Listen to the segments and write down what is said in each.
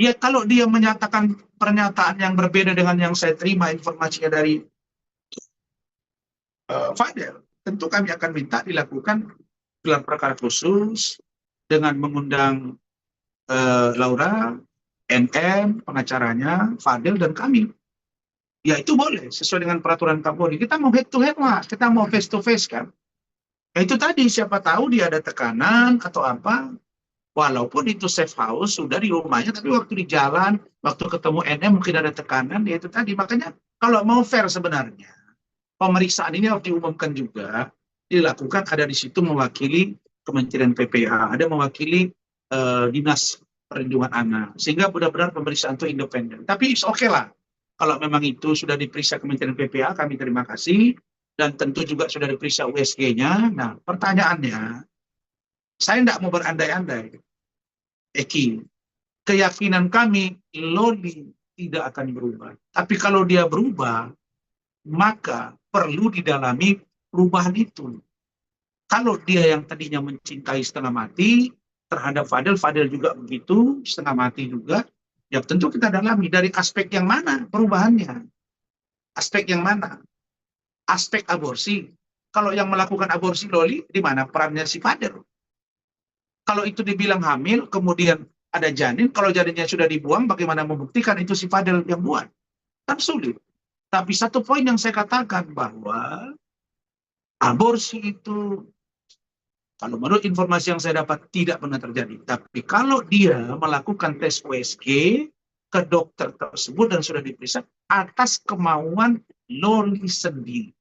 Ya kalau dia menyatakan pernyataan yang berbeda dengan yang saya terima informasinya dari Fadel, tentu kami akan minta dilakukan gelar perkara khusus dengan mengundang Laura, NM, pengacaranya, Fadel, dan kami. Ya itu boleh, sesuai dengan peraturan Kapolri. Kita mau head to head lah, kita mau face to face kan. Ya itu tadi, siapa tahu dia ada tekanan atau apa. Walaupun itu safe house, sudah di rumahnya, tapi waktu di jalan, waktu ketemu NM mungkin ada tekanan, ya itu tadi. Makanya kalau mau fair sebenarnya, pemeriksaan ini harus diumumkan juga, dilakukan ada di situ mewakili Kementerian PPA, ada mewakili Dinas Perlindungan Anak, sehingga benar-benar pemeriksaan itu independen. Tapi oke okay lah, kalau memang itu sudah diperiksa Kementerian PPA, kami terima kasih, dan tentu juga sudah diperiksa USG-nya. Nah, pertanyaannya, saya tidak mau berandai-andai, Eki, keyakinan kami, Loli tidak akan berubah. Tapi kalau dia berubah, maka perlu didalami perubahan itu. Kalau dia yang tadinya mencintai setengah mati terhadap Fadel, Fadel juga begitu, setengah mati juga, ya tentu kita dalami dari aspek yang mana perubahannya. Aspek yang mana? Aspek aborsi. Kalau yang melakukan aborsi Loli, di mana perannya si Fadel? Kalau itu dibilang hamil, kemudian ada janin, kalau janinnya sudah dibuang, bagaimana membuktikan itu si Fadel yang buat? Kan sulit. Tapi satu poin yang saya katakan bahwa aborsi itu, kalau menurut informasi yang saya dapat, tidak pernah terjadi. Tapi kalau dia melakukan tes USG ke dokter tersebut dan sudah diperiksa atas kemauan Loli sendiri.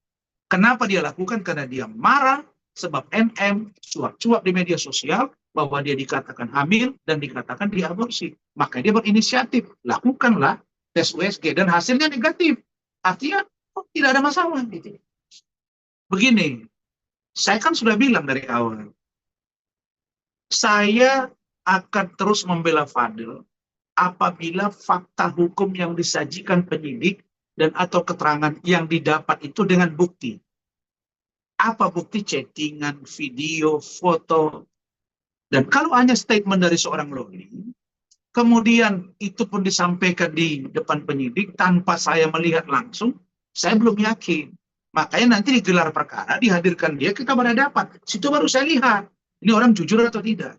Kenapa dia lakukan? Karena dia marah sebab NM cuap-cuap di media sosial bahwa dia dikatakan hamil dan dikatakan diaborsi. Maka dia berinisiatif, lakukanlah tes USG dan hasilnya negatif. Artinya tidak ada masalah. Gitu. Begini, saya kan sudah bilang dari awal, saya akan terus membela Fadel apabila fakta hukum yang disajikan penyidik dan atau keterangan yang didapat itu dengan bukti. Apa bukti? Chattingan, video, foto. Dan kalau hanya statement dari seorang Loli, kemudian itu pun disampaikan di depan penyidik tanpa saya melihat langsung, saya belum yakin. Makanya nanti digelar perkara, dihadirkan dia, kita berhadapan. Situ baru saya lihat, ini orang jujur atau tidak.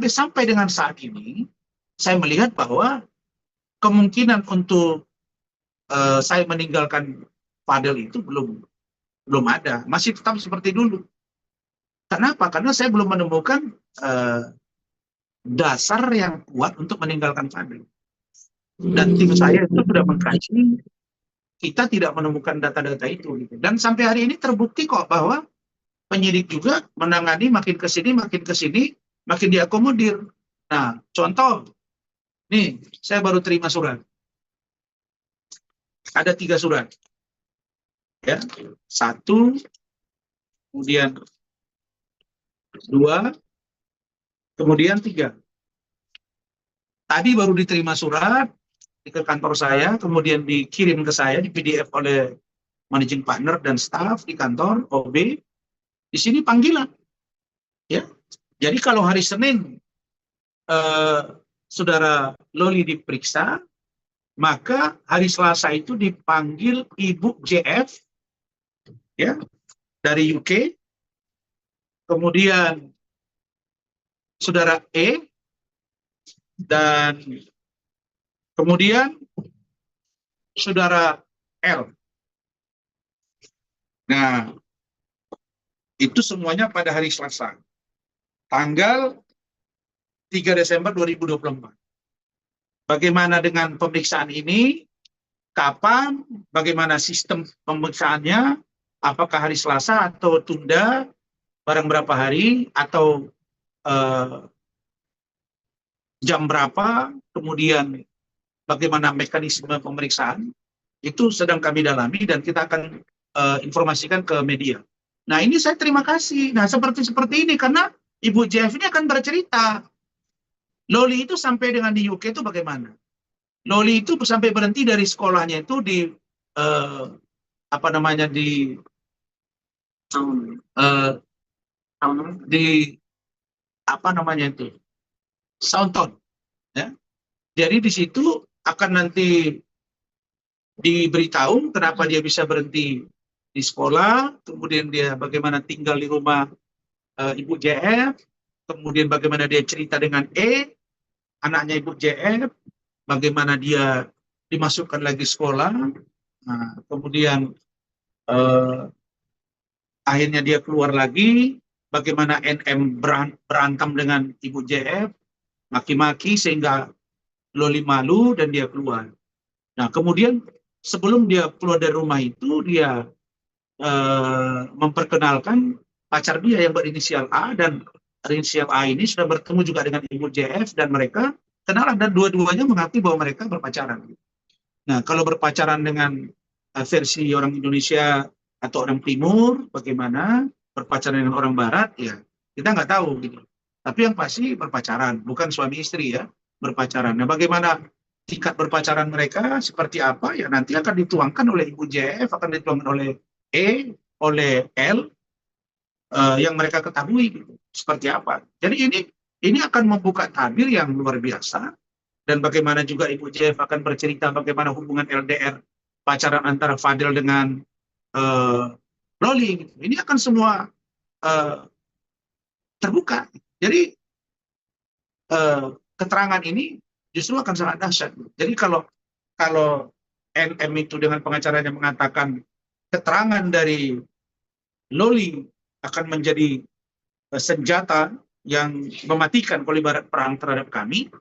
Sampai dengan saat ini, saya melihat bahwa kemungkinan untuk saya meninggalkan Fadel itu belum ada. Masih tetap seperti dulu. Kenapa? Karena saya belum menemukan dasar yang kuat untuk meninggalkan Fadel. Dan tim saya itu sudah mengkaji, kita tidak menemukan data-data itu. Gitu. Dan sampai hari ini terbukti kok bahwa penyidik juga menangani makin ke sini, makin diakomodir. Nah, contoh, nih, saya baru terima surat. Ada 3 surat. Ya, 1, kemudian 2, kemudian 3. Tadi baru diterima surat ke kantor saya, kemudian dikirim ke saya di PDF oleh managing partner dan staff di kantor OB. Di sini panggilan, ya. Jadi kalau hari Senin saudara Loli diperiksa, maka hari Selasa itu dipanggil Ibu JF, ya, dari UK, kemudian saudara E, dan kemudian saudara L. Nah, itu semuanya pada hari Selasa, tanggal 3 Desember 2024. Bagaimana dengan pemeriksaan ini? Kapan? Bagaimana sistem pemeriksaannya? Apakah hari Selasa atau tunda? Barang berapa hari? Atau jam berapa? Kemudian bagaimana mekanisme pemeriksaan? Itu sedang kami dalami dan kita akan informasikan ke media. Nah, ini saya terima kasih. Nah, seperti ini karena Ibu JF ini akan bercerita. Loli itu sampai dengan di UK itu bagaimana? Loli itu sampai berhenti dari sekolahnya itu di apa namanya di apa namanya itu Soundtown, ya, Jadi di situ akan nanti diberitahu kenapa dia bisa berhenti di sekolah, kemudian dia bagaimana tinggal di rumah Ibu JF, kemudian bagaimana dia cerita dengan anaknya Ibu JF, bagaimana dia dimasukkan lagi sekolah, nah, kemudian akhirnya dia keluar lagi, bagaimana NM berantem dengan Ibu JF, maki-maki sehingga Loli malu dan dia keluar. Nah, kemudian sebelum dia keluar dari rumah itu, dia memperkenalkan pacar dia yang berinisial A, dan inisial A ini sudah bertemu juga dengan Ibu JF, dan mereka kenalan, dan dua-duanya mengakui bahwa mereka berpacaran. Nah, kalau berpacaran dengan versi orang Indonesia atau orang Timur, bagaimana berpacaran dengan orang Barat, ya kita nggak tahu gitu. Tapi yang pasti berpacaran, bukan suami istri ya, berpacaran. Nah, bagaimana tingkat berpacaran mereka seperti apa, ya nanti akan dituangkan oleh Ibu JF, akan dituangkan oleh oleh L, yang mereka ketahui gitu, seperti apa. Jadi ini akan membuka tabir yang luar biasa, dan bagaimana juga Ibu JF akan bercerita bagaimana hubungan LDR pacaran antara Fadel dengan Loli. Gitu. Ini akan semua terbuka. Jadi keterangan ini justru akan sangat dahsyat. Jadi kalau NM itu dengan pengacaranya mengatakan keterangan dari Loli akan menjadi senjata yang mematikan kalau ibarat perang terhadap kami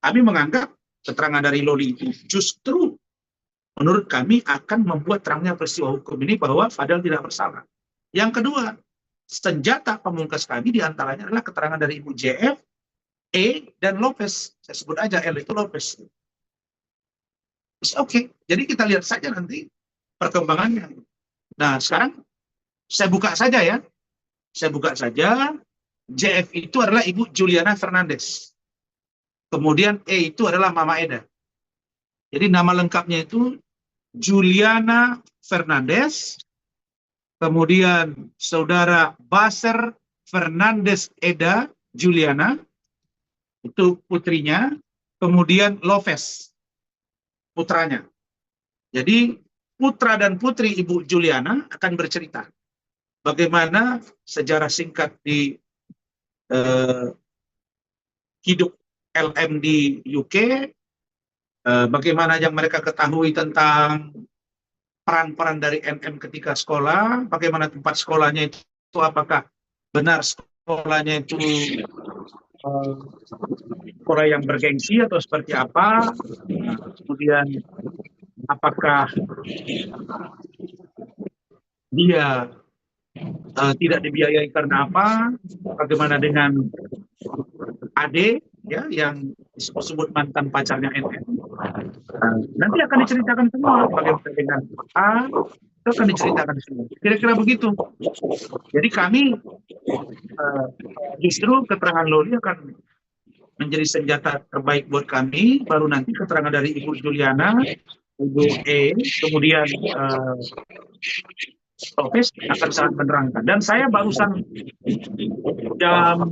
menganggap keterangan dari Loli itu justru menurut kami akan membuat terangnya peristiwa hukum ini bahwa Fadel tidak bersalah. Yang kedua, senjata pamungkas kami diantaranya adalah keterangan dari Ibu JF, dan Lopez. Saya sebut aja L itu Lopez. Oke, jadi kita lihat saja nanti perkembangannya. Nah, sekarang saya buka saja ya. Saya buka saja. JF itu adalah Ibu Juliana Fernandes. Kemudian itu adalah Mama Eda. Jadi nama lengkapnya itu Juliana Fernandes. Kemudian saudara Baser Fernandes Eda Juliana. Itu putrinya. Kemudian Lopez, putranya. Jadi putra dan putri Ibu Juliana akan bercerita bagaimana sejarah singkat di hidup LM di UK, bagaimana yang mereka ketahui tentang peran-peran dari NM ketika sekolah, bagaimana tempat sekolahnya itu apakah benar sekolahnya itu sekolah yang bergengsi atau seperti apa, kemudian apakah dia tidak dibiayai karena apa, bagaimana dengan Ade ya yang disebut mantan pacarnya NM. Nanti akan diceritakan semua bagaimana dengan A, itu akan diceritakan semua. Kira-kira begitu. Jadi kami justru keterangan Loli akan menjadi senjata terbaik buat kami, baru nanti keterangan dari Ibu Juliana, Ibu kemudian Lopez akan sangat menerangkan. Dan saya barusan jam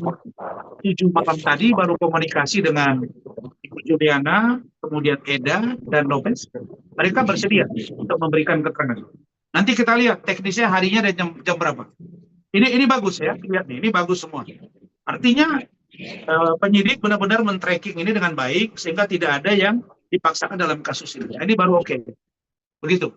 7 malam tadi baru komunikasi dengan Ibu Juliana, kemudian Eda dan Lopez. Mereka bersedia untuk memberikan keterangan. Nanti kita lihat teknisnya harinya dan jam berapa. Ini bagus ya, lihat nih, ini bagus semua. Artinya penyidik benar-benar men-tracking ini dengan baik sehingga tidak ada yang dipaksakan dalam kasus ini. Ini baru oke. Begitu.